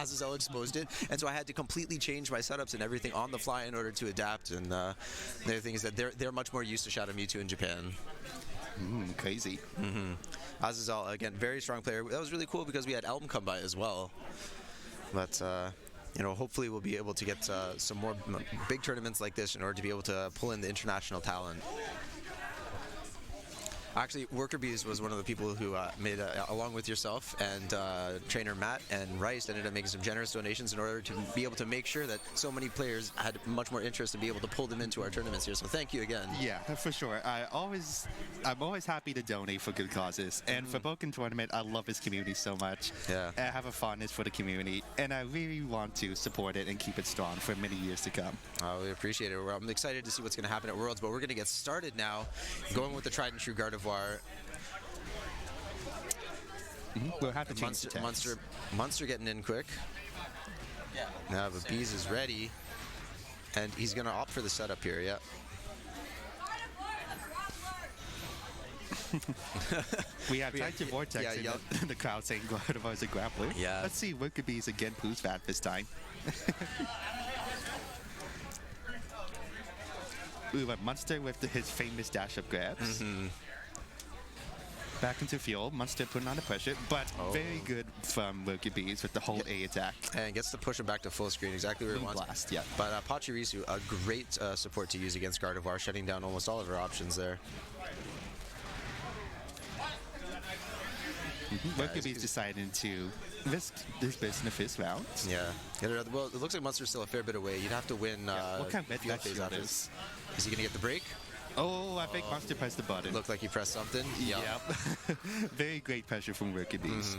Azazel exposed it, and so I had to completely change my setups and everything on the fly in order to adapt. And the other thing is that they're much more used to Shadow Mewtwo in Japan. Crazy. Azazel, again, very strong player. That was really cool because we had Elm come by as well. But you know, hopefully we'll be able to get some more big tournaments like this in order to be able to pull in the international talent. Actually, WorkerBeez was one of the people who made, along with yourself and trainer Matt and Rice, ended up making some generous donations in order to be able to make sure that so many players had much more interest and be able to pull them into our tournaments here. So thank you again. Yeah, for sure. I'm always happy to donate for good causes. And for Pokken Tournament, I love this community so much. Yeah. I have a fondness for the community, and I really want to support it and keep it strong for many years to come. We appreciate it. I'm excited to see what's going to happen at Worlds, but we're going to get started now, going with the tried and true Gardevoir. We'll have to change the text. Munster getting in quick. Now, but Beez is ready, and he's going to opt for the setup here. Yep. We have Titan Vortex in the crowd saying Gardevoir is a grappler. Yeah. Let's see WorkerBeez again proves that this time. Ooh, but Munster with his famous dash-up grabs. Back into field, Munster putting on the pressure, but very good from WorkerBeez with the whole A attack. And gets to push him back to full screen, exactly where he wants. Blast, yeah. But Pachirisu, a great support to use against Gardevoir, shutting down almost all of her options there. WorkerBeez deciding to risk this base in the first round. Yeah. Well, it looks like Munster's still a fair bit away. You'd have to win what kind of field phase out of this. Is he going to get the break? Oh, I think Munster pressed the button. Looked like he pressed something. Yep. Very great pressure from WorkerBeez.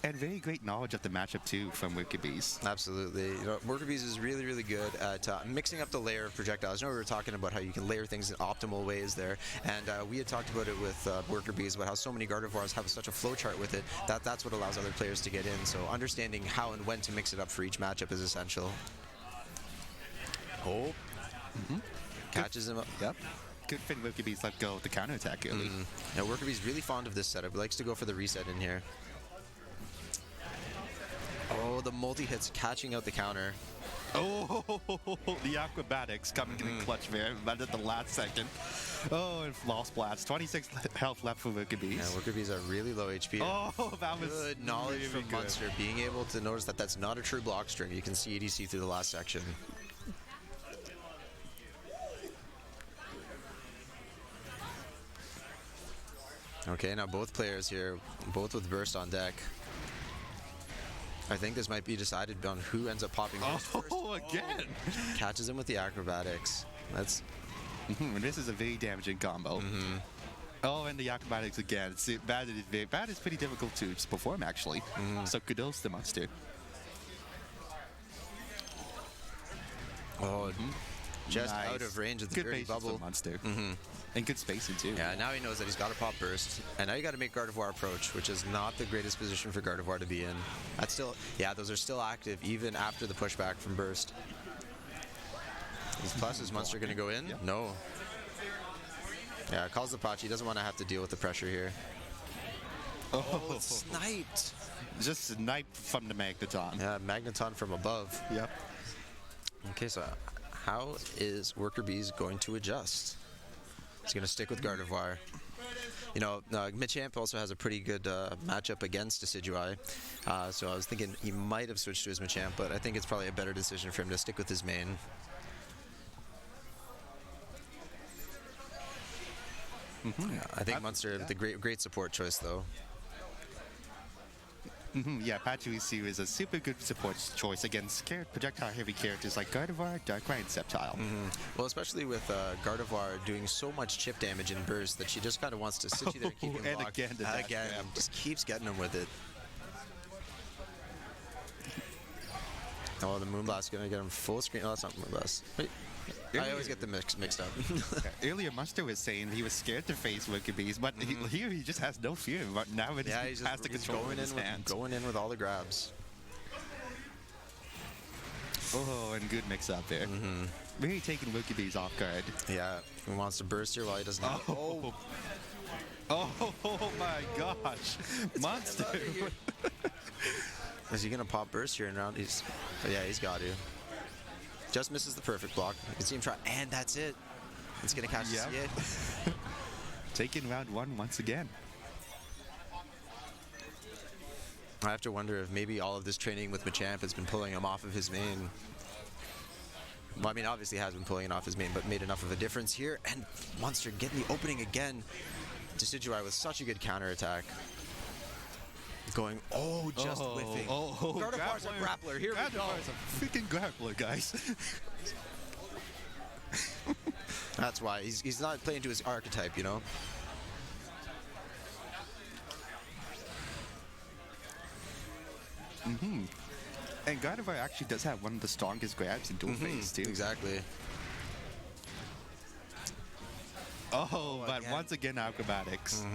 And very great knowledge of the matchup, too, from WorkerBeez. Absolutely. You know, WorkerBeez is really, really good at mixing up the layer of projectiles. You know, we were talking about how you can layer things in optimal ways there. And we had talked about it with WorkerBeez, about how so many Gardevoirs have such a flowchart with it. That's what allows other players to get in. So understanding how and when to mix it up for each matchup is essential. Oh. Catches him up. Yep. Good thing WorkerBeez let go of the counterattack early. Now, WorkerBeez really fond of this setup. He likes to go for the reset in here. Oh, the multi-hits catching out the counter. Oh, the acrobatics coming in clutch there, but at the last second. Oh, and lost blast. 26 health left for WorkerBeez. Yeah, WorkerBeez are really low HP. Oh, that was good knowledge really from good. Munster, being able to notice that that's not a true block string. You can see ADC through the last section. Okay, now both players here, both with burst on deck. I think this might be decided on who ends up popping first. Again! Catches him with the acrobatics. That's... This is a very damaging combo. Oh, and the acrobatics again. Bad is pretty difficult to perform, actually. So kudos to Munster. Oh, just nice. out of range of the good dirty bubble. Munster. And good spacing, too. Yeah, now he knows that he's got to pop burst. And now you got to make Gardevoir approach, which is not the greatest position for Gardevoir to be in. That's still, yeah, those are still active even after the pushback from burst. Is Munster going to go in? Yep. No. Yeah, calls the Pachi. Doesn't want to have to deal with the pressure here. Oh, sniped. Just sniped from the Magneton. Yeah, Magneton from above. Yep. Okay, so how is WorkerBeez going to adjust? He's going to stick with Gardevoir. You know, Machamp also has a pretty good matchup against Decidueye. So I was thinking he might have switched to his Machamp, but I think it's probably a better decision for him to stick with his main. Yeah, I think Munster, the great support choice, though. Yeah, Pachirisu is a super good support choice against projectile-heavy characters like Gardevoir, Darkrai, and Sceptile. Well, especially with Gardevoir doing so much chip damage in burst that she just kind of wants to sit you there and keep him and blocked. again, Just keeps getting him with it. Oh, the Moonblast going to get him full screen. Oh, that's not Moonblast. Wait. I always get the mixed up. Earlier, Munster was saying he was scared to face WorkerBeez, but here he just has no fear. But now it he's has to control in his hands. Going in with all the grabs. Oh, and good mix-up there. Really taking WorkerBeez off guard. Yeah, he wants to burst here while he doesn't have... Oh my gosh. Munster. Is he gonna pop burst here in round? Yeah, he's got to. Just misses the perfect block. You can see him try, and that's it. It's gonna catch the C8. Taking round 1 once again. I have to wonder if maybe all of this training with Machamp has been pulling him off of his main. Well, I mean, obviously he has been pulling it off his main, but made enough of a difference here. And Munster getting the opening again. Decidueye with such a good counterattack. Going, just whiffing. Gardevoir's a grappler. Here we go. Gardevoir's a freaking grappler, guys. That's why. He's not playing to his archetype, you know? And Gardevoir actually does have one of the strongest grabs in dual phase, too. Exactly. But once again, acrobatics.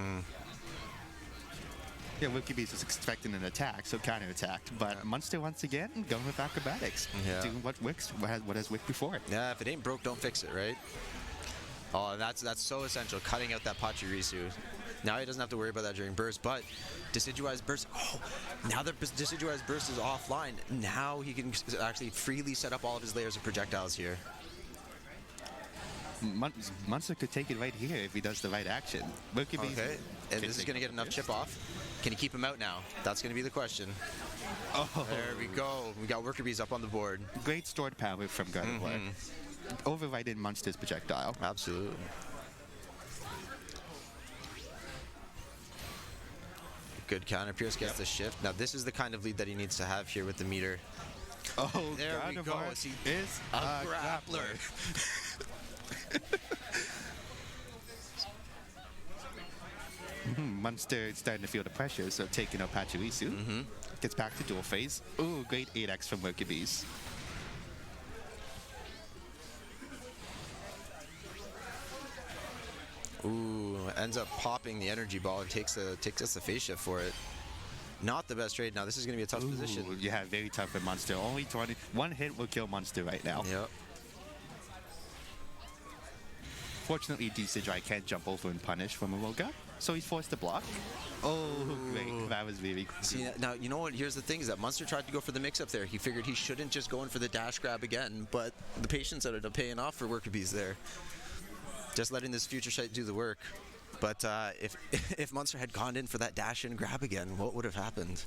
Yeah, WorkerBeez was expecting an attack, so counterattacked. But Munster once again going with acrobatics, doing what works, what has worked before. Yeah, if it ain't broke, don't fix it, right? Oh, and that's so essential, cutting out that Pachirisu. Now he doesn't have to worry about that during burst, but Decidueye's burst. Now that Decidueye's burst is offline, now he can actually freely set up all of his layers of projectiles here. Munster could take it right here if he does the right action. Okay, and this is going to get enough chip off. Can he keep him out now? That's going to be the question. There we go. We got WorkerBeez up on the board. Great stored power from Gardevoir. Overriding Munster's projectile. Absolutely. Good counter. Pierce gets the shift. Now this is the kind of lead that he needs to have here with the meter. There we go. He is a grappler. Munster is starting to feel the pressure, so taking out Pachirisu. Gets back to dual phase. Ooh, great 8x from WorkerBeez. Ooh, ends up popping the energy ball and takes us the phase shift for it. Not the best trade. Now this is going to be a tough position. Yeah, very tough for Munster. Only 20. One hit will kill Munster right now. Yep. Fortunately, Decidueye can't jump over and punish from Amoga, so he's forced to block. Great. That was very cool. See, now, you know what? Here's the thing, is that Munster tried to go for the mix-up there. He figured he shouldn't just go in for the dash grab again, but the patience ended up paying off for WorkerBeez there. Just letting this future shite do the work. But if Munster had gone in for that dash and grab again, what would have happened?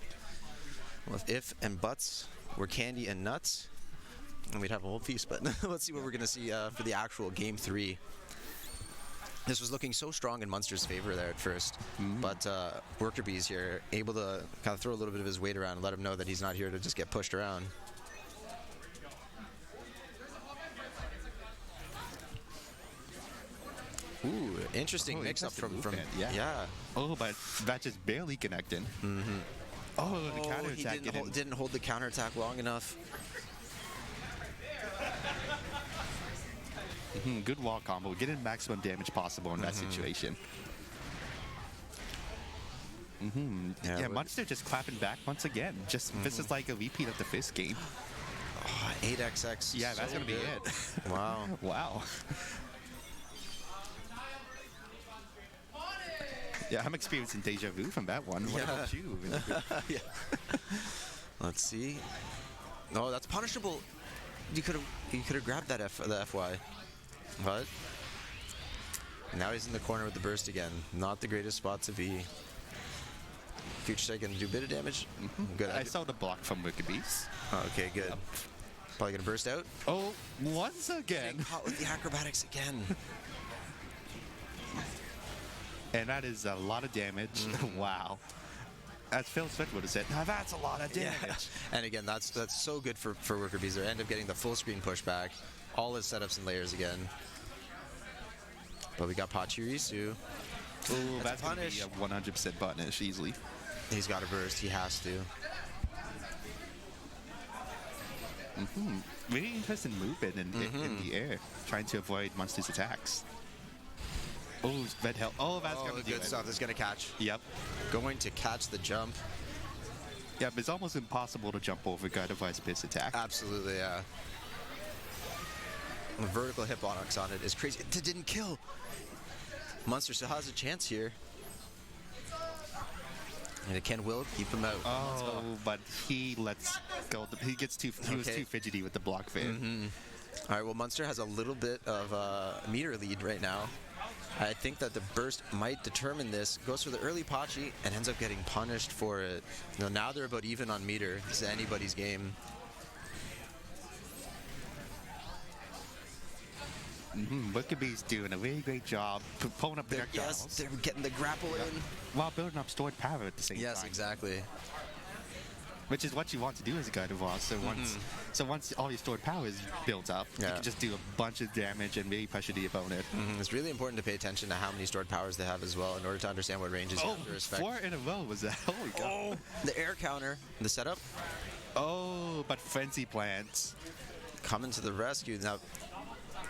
Well, if and buts were candy and nuts, and we'd have a whole feast. But let's see what we're going to see for the actual Game 3. This was looking so strong in Munster's favor there at first, but WorkerBeez here able to kind of throw a little bit of his weight around and let him know that he's not here to just get pushed around. Ooh, interesting mix-up from yeah. But that just barely connected. The counterattack didn't hold the counterattack long enough. Good wall combo, getting maximum damage possible in that situation. Yeah, Munster just clapping back once again. This is like a repeat of the first game. 8xx. Yeah, that's gonna be it. Wow. Wow. Yeah, I'm experiencing deja vu from that one. What about you? Yeah. Let's see. No, that's punishable. You could have grabbed that the FY. But now he's in the corner with the burst again. Not the greatest spot to be. Future Sight gonna do a bit of damage. Good. I saw the block from WorkerBeez. Okay, good. Probably gonna burst out. Once again. Getting caught with the acrobatics again. And that is a lot of damage. Wow. As Phil Smith would have said, now that's a lot of damage. Yeah. And again, that's so good for WorkerBeez. They end up getting the full screen pushback, all his setups and layers again. But we got Pachirisu. That's going to be a 100% punish easily. He's got a burst. He has to. Really interesting movement in the air, trying to avoid Munster's attacks. Red hell. That's going to be good stuff. That's going to catch. Yep. Going to catch the jump. Yeah, but it's almost impossible to jump over Gardevoir's Piss attack. Absolutely, yeah. The vertical hitbox on it is crazy. It didn't kill. Munster still has a chance here. And it will keep him out. Let's go. Oh, but he lets go. He gets too. He was too fidgety with the block fade. All right. Well, Munster has a little bit of a meter lead right now. I think that the burst might determine this. Goes for the early Pachi and ends up getting punished for it. Now they're about even on meter. This is anybody's game. WorkerBeez doing a really great job pulling up projectiles. Yes, they're getting the grapple in. While building up stored power at the same time. Yes, exactly. Which is what you want to do as a Gardevoir. So once all your stored power is built up, you can just do a bunch of damage and really pressure the opponent. It's really important to pay attention to how many stored powers they have as well in order to understand what ranges you have to respect. 4 in a row was that? Holy God. The air counter, the setup. Oh, but Frenzy Plants. Coming to the rescue. Now,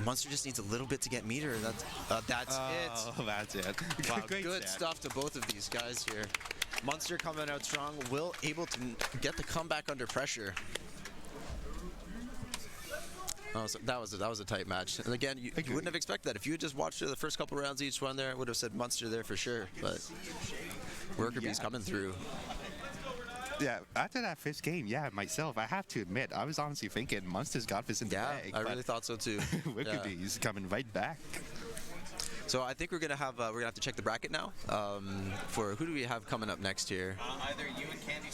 Munster just needs a little bit to get meter. That's it. Oh, that's it. Wow, Great good set. stuff to both of these guys here. Munster coming out strong. Will able to get the comeback under pressure. Oh, so that was a tight match. And again, you wouldn't have expected that. If you had just watched the first couple rounds each one there, I would have said Munster there for sure. But WorkerBeez coming through. Yeah, after that first game, myself, I have to admit, I was honestly thinking Munster's got this in the bag. I really thought so too. WorkerBeez coming right back. So I think we're gonna have to check the bracket now. For who do we have coming up next here? Either you and Candy